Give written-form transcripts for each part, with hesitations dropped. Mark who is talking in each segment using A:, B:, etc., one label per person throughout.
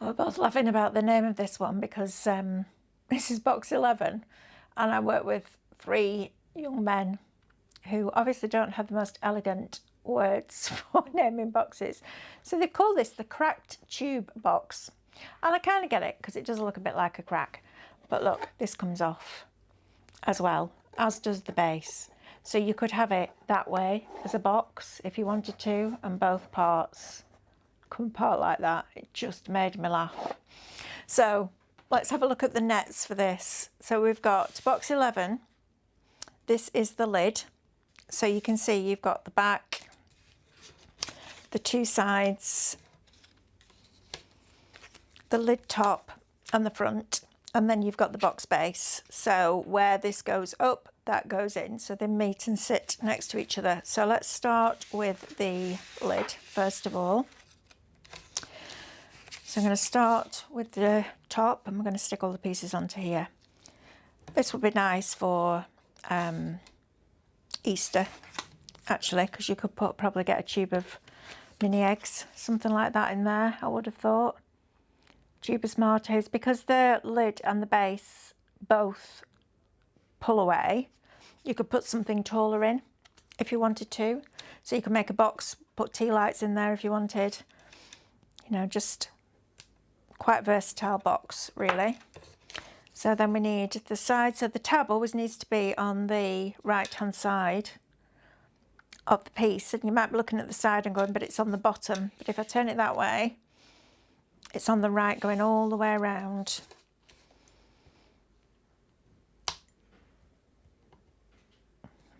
A: We're both laughing about the name of this one because this is box 11 and I work with 3 young men who obviously don't have the most elegant words for naming boxes. So they call this the cracked tube box. And I kind of get it because it does look a bit like a crack. But look, this comes off as well, as does the base. So you could have it that way as a box if you wanted to, and both parts come apart like that. It just made me laugh. So let's have a look at the nets for this. So we've got box 11. This is the lid. So you can see you've got the back, the 2 sides, the lid top and the front, and then you've got the box base. So where this goes up, that goes in. So they meet and sit next to each other. So let's start with the lid first of all. So I'm going to start with the top and we're going to stick all the pieces onto here. This would be nice for Easter, actually, because you could probably get a tube of mini eggs, something like that in there, I would have thought. Tube of Smarties, because the lid and the base both pull away, you could put something taller in if you wanted to. So you could make a box, put tea lights in there if you wanted. You know, just quite versatile box, really. So then we need the side. So the tab always needs to be on the right hand side of the piece, and you might be looking at the side and going, but it's on the bottom. But if I turn it that way, it's on the right, going all the way around.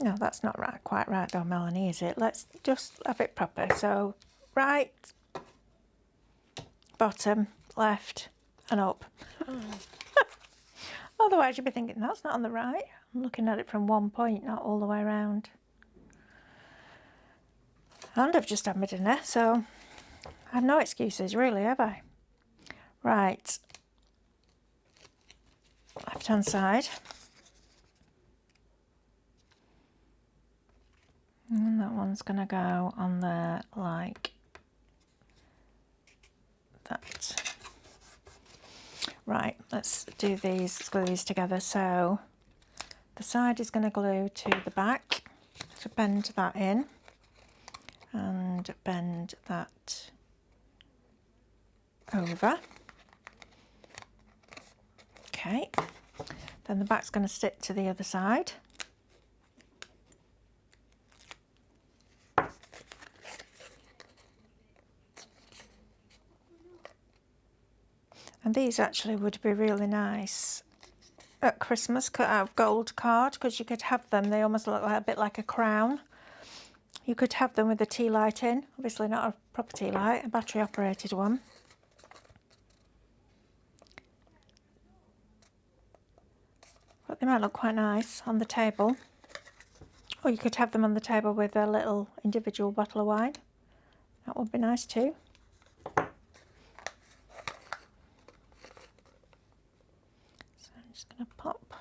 A: No, that's not right, quite right though, Melanie, is it? Let's just have it proper. So right, bottom, left and up. Otherwise you'd be thinking, that's not on the right. I'm looking at it from one point, not all the way around. And I've just had my dinner, so I have no excuses really, have I? Right, left hand side. And that one's going to go on there like that. Right, let's do these, let's glue these together. So the side is going to glue to the back. So bend that in and bend that over. Okay, then the back's going to stick to the other side. And these actually would be really nice at Christmas, cut out gold card, because you could have them, they almost look like, a bit like a crown. You could have them with a tea light in, obviously not a proper tea light, a battery operated one. But they might look quite nice on the table. Or you could have them on the table with a little individual bottle of wine. That would be nice too. Going to pop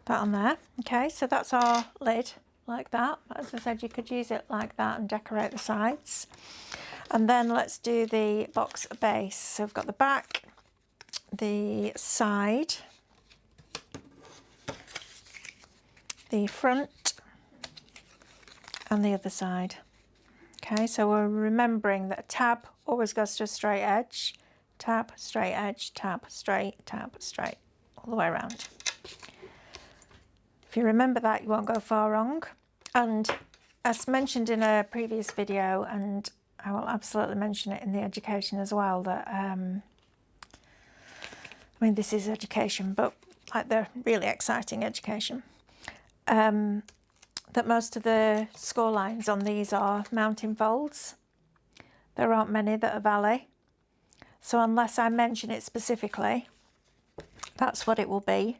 A: that on there. Okay, so that's our lid like that. As I said, you could use it like that and decorate the sides. And then let's do the box base. So we've got the back, the side, the front and the other side. Okay, so we're remembering that a tab always goes to a straight edge. Tab, straight edge, tab, straight, all the way around. If you remember that, you won't go far wrong. And as mentioned in a previous video, and I will absolutely mention it in the education as well, that, I mean, this is education, but like the really exciting education, that most of the score lines on these are mounting folds. There aren't many that are valley. So unless I mention it specifically, that's what it will be.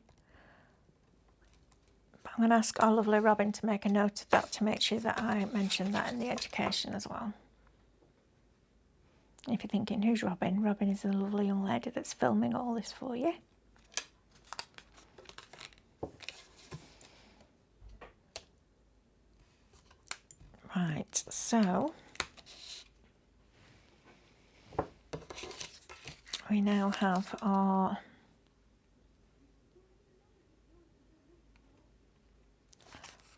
A: But I'm going to ask our lovely Robin to make a note of that to make sure that I mention that in the education as well. If you're thinking, who's Robin? Robin is the lovely young lady that's filming all this for you. Right, so we now have our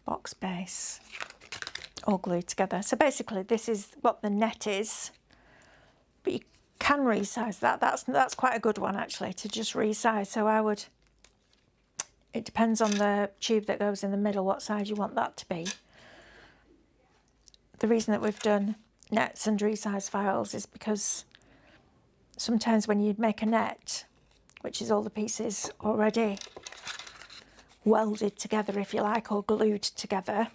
A: box base all glued together. So basically this is what the net is, but you can resize that. That's quite a good one actually, to just resize. So I would, it depends on the tube that goes in the middle, what size you want that to be. The reason that we've done nets and resize files is because sometimes when you make a net, which is all the pieces already welded together, if you like, or glued together,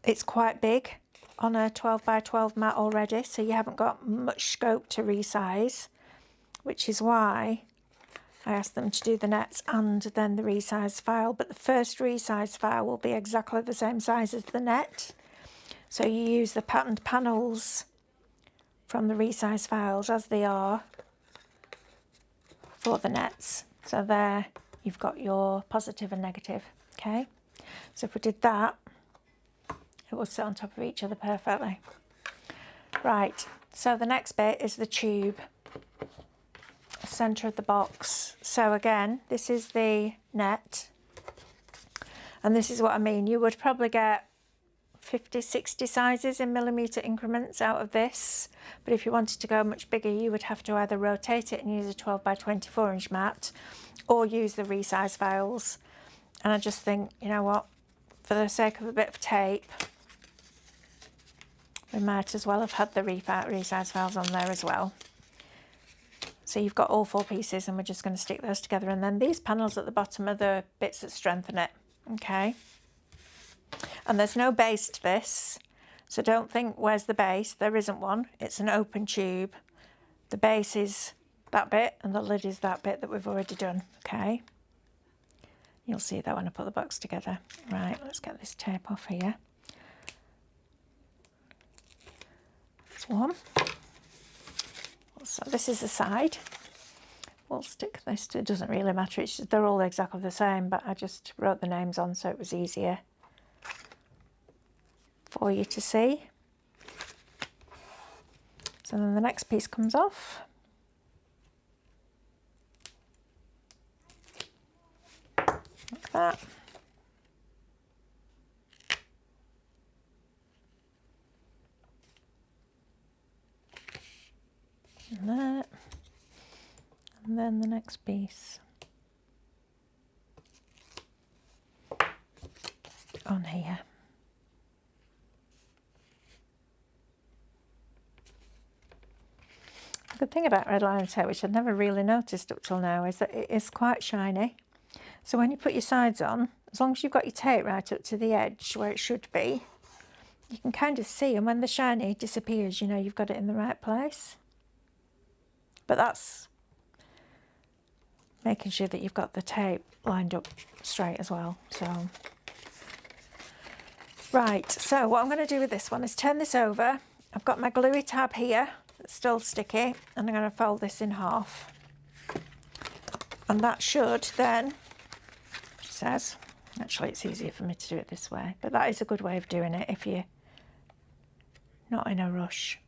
A: it's quite big on a 12 by 12 mat already, so you haven't got much scope to resize, which is why I asked them to do the nets and then the resize file. But the first resize file will be exactly the same size as the net, so you use the patterned panels from the resize files as they are for the nets. So there you've got your positive and negative. Okay, so if we did that, it will sit on top of each other perfectly. Right, so the next bit is the tube, centre of the box. So again, this is the net, and this is what I mean. You would probably get 50, 60 sizes in millimetre increments out of this, but if you wanted to go much bigger, you would have to either rotate it and use a 12 by 24 inch mat, or use the resize files. And I just think, you know what, for the sake of a bit of tape, we might as well have had the resize files on there as well. So you've got all 4 pieces, and we're just going to stick those together, and then these panels at the bottom are the bits that strengthen it. Okay, and there's no base to this, so don't think where's the base, there isn't one. It's an open tube. The base is that bit and the lid is that bit that we've already done. Okay, you'll see that when I put the box together. Right, let's get this tape off here. One. So this is the side. We'll stick this to, it doesn't really matter, it's just, they're all exactly the same, but I just wrote the names on so it was easier for you to see. So then the next piece comes off. Like that. And that, and then the next piece on here. The good thing about red line tape, which I'd never really noticed up till now, is that it is quite shiny. So when you put your sides on, as long as you've got your tape right up to the edge where it should be, you can kind of see, and when the shiny disappears, you know you've got it in the right place. But that's making sure that you've got the tape lined up straight as well. So, right, so what I'm going to do with this one is turn this over. I've got my gluey tab here that's still sticky, and I'm going to fold this in half. And that should then, she says, actually it's easier for me to do it this way, but that is a good way of doing it if you're not in a rush.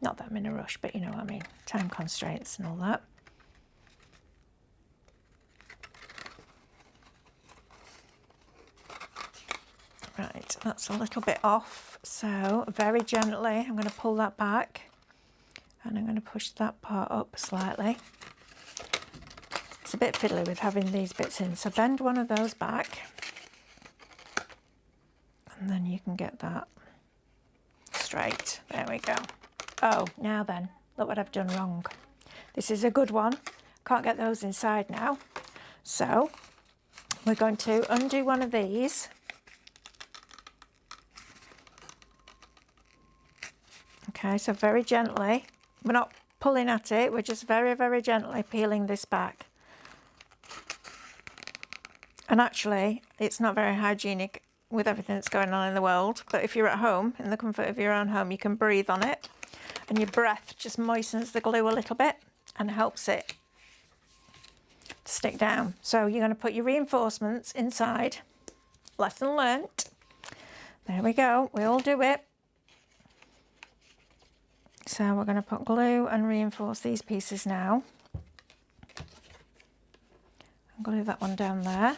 A: Not that I'm in a rush, but you know what I mean, time constraints and all that. Right, that's a little bit off, so very gently I'm going to pull that back, and I'm going to push that part up slightly. It's a bit fiddly with having these bits in, so bend one of those back, and then you can get that straight. There we go. Oh, now then, look what I've done wrong. This is a good one. Can't get those inside now. So we're going to undo one of these. Okay, so very gently. We're not pulling at it, we're just very, very gently peeling this back. And actually, it's not very hygienic with everything that's going on in the world, but if you're at home, in the comfort of your own home, you can breathe on it. And your breath just moistens the glue a little bit and helps it to stick down. So you're going to put your reinforcements inside. Lesson learnt. There we go. We all do it. So we're going to put glue and reinforce these pieces now. And glue that one down there.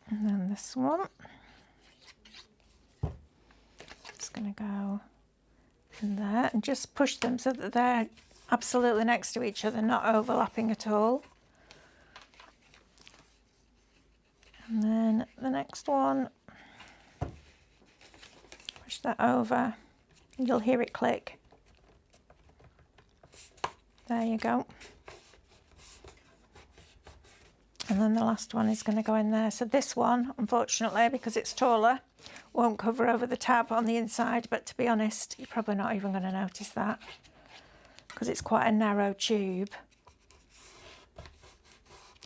A: And then this one. It's going to go in there and just push them so that they're absolutely next to each other, not overlapping at all. And then the next one, push that over, you'll hear it click. There you go. And then the last one is going to go in there. So this one, unfortunately, because it's taller, won't cover over the tab on the inside, but to be honest, you're probably not even going to notice that because it's quite a narrow tube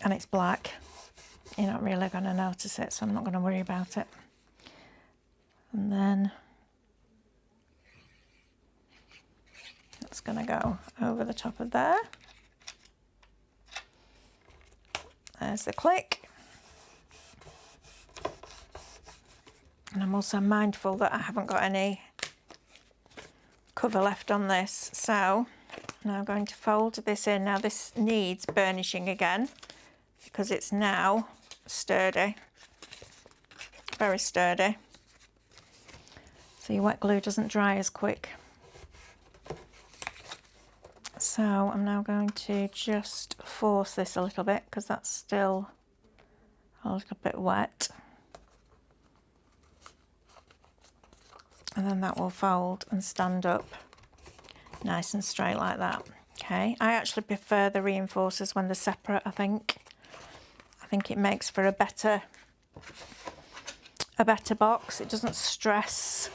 A: and it's black. You're not really going to notice it, so I'm not going to worry about it. And then it's going to go over the top of there. There's the click. And I'm also mindful that I haven't got any cover left on this, so I'm now going to fold this in. Now this needs burnishing again because it's now sturdy, very sturdy. So your wet glue doesn't dry as quick. So I'm now going to just force this a little bit because that's still a little bit wet. And then that will fold and stand up nice and straight like that. Okay, I actually prefer the reinforcers when they're separate, I think. I think it makes for a better box. It doesn't stress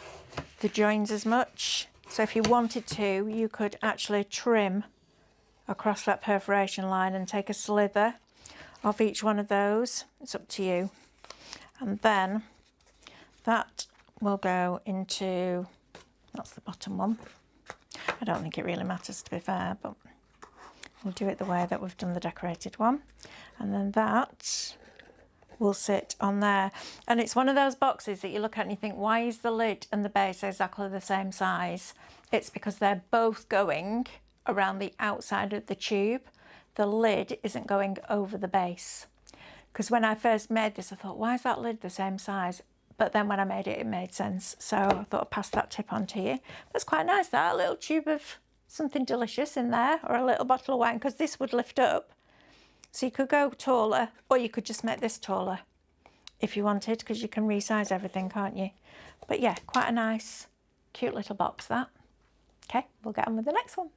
A: the joins as much. So if you wanted to, you could actually trim across that perforation line and take a slither off each one of those. It's up to you. And then that will go into, that's the bottom one. I don't think it really matters, to be fair, but we'll do it the way that we've done the decorated one. And then that will sit on there. And it's one of those boxes that you look at and you think, why is the lid and the base exactly the same size? It's because they're both going around the outside of the tube. The lid isn't going over the base. Because when I first made this, I thought, why is that lid the same size? But then when I made it, it made sense. So I thought I'd pass that tip on to you. That's quite nice, that. A little tube of something delicious in there, or a little bottle of wine, because this would lift up. So you could go taller, or you could just make this taller if you wanted, because you can resize everything, can't you? But yeah, quite a nice, cute little box, that. Okay, we'll get on with the next one.